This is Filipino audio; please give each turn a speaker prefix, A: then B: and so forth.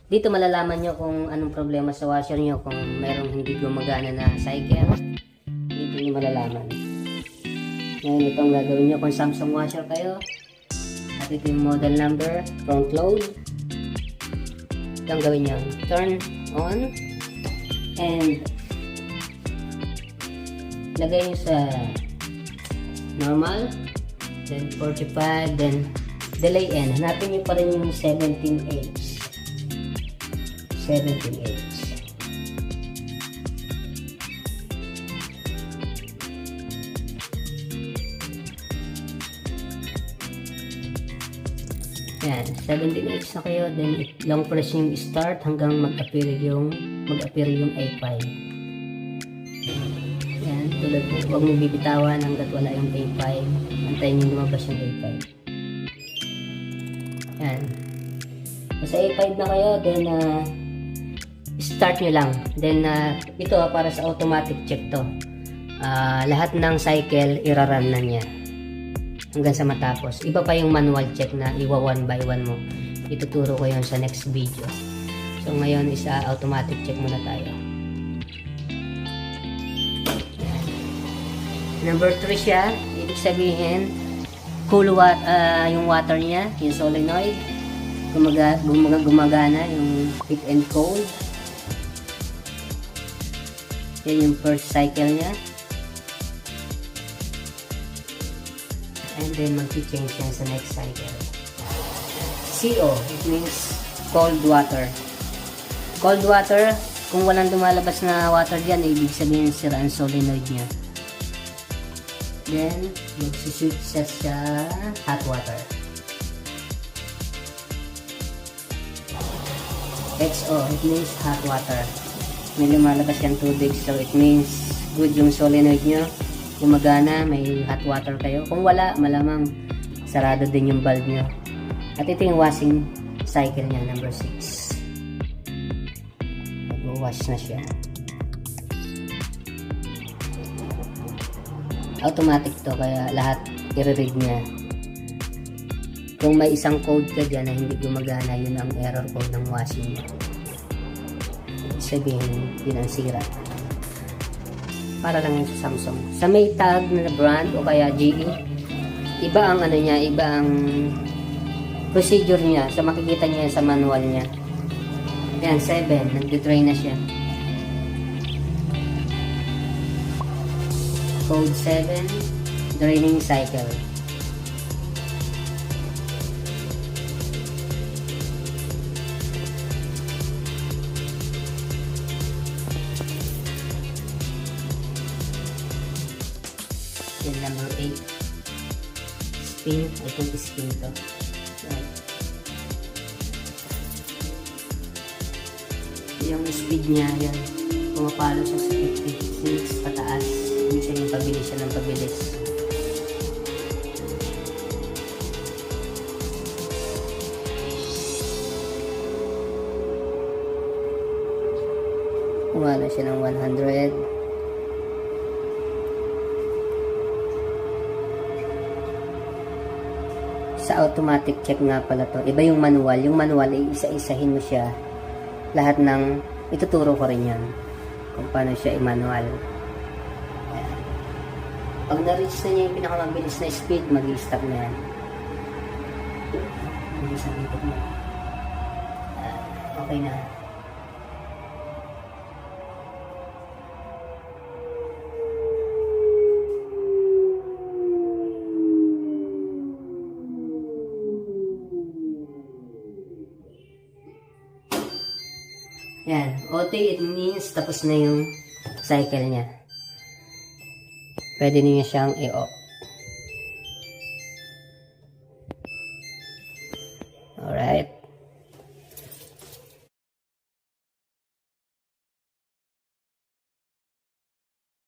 A: Dito malalaman nyo kung anong problema sa washer nyo, kung mayroong hindi gumagana na cycle. Dito nyo malalaman. Ngayon ito ang gagawin nyo kung Samsung washer kayo. At ito yung model number, front load. Ito ang gawin nyo. Turn on. And lagay nyo sa normal. Then 45. Then delay N. Hanapin nyo pa rin yung 17H. 17H. Yan, 17H na kayo, then long press yung start hanggang mag-appear yung A5. Yan, tulad po, huwag mong bibitawan hanggat wala yung A5. Antayin yung lumabas yung A5. Yan. Sa A5 na kayo, then start nyo lang. Then ito para sa automatic check to. Lahat ng cycle iraran na niya hanggang sa matapos. Iba pa yung manual check na iwa one by one mo. Ituturo ko yun sa next video. So ngayon isa automatic check muna tayo. Number 3 siya. Ibig sabihin cool yung water niya, yung solenoid. Gumagana yung heat and cold. Yan yung first cycle niya. And then mag-change yan sa next cycle. CO, it means cold water. Cold water, kung walang dumalabas na water dyan, ibig sabihin sira ang solenoid niya. Then, mag-switch siya sa hot water. XO, it means hot water. May lumalabas yung tubig, so it means good yung solenoid nyo. Gumagana, may hot water kayo. Kung wala, malamang sarado din yung valve nyo. At ito yung washing cycle niya, number 6. Mag-wash na siya. Automatic to, kaya lahat i-read niya. Kung may isang code ka dyan na hindi gumagana, yun ang error code ng washing niya. Sabihin, yun ang sira. Para lang yung sa Samsung. Sa may tag na brand o kaya GE, iba ang ano niya, iba ang procedure niya. So makikita niya sa manual niya. Yan, 7. Nagde-drain na siya. Code 7, draining cycle. Then number 8, spin. I think spin to. Yung speed niya, yan, pumapalo siya sa 56 pataas. Minsan yung pabilis siya ng pabilis. Kumala siya ng 100. Sa automatic check nga pala to. Iba yung manual. Yung manual ay isa-isahin mo siya. Lahat ng ituturo ko rin yan. Kung paano siya i-manual. Pag na-reach na niya yung pinakamabilis na speed, mag-i-stop na yan. Okay na. Yan. OT, it means tapos na yung cycle niya. Pwede niyo siyang i-off. Alright.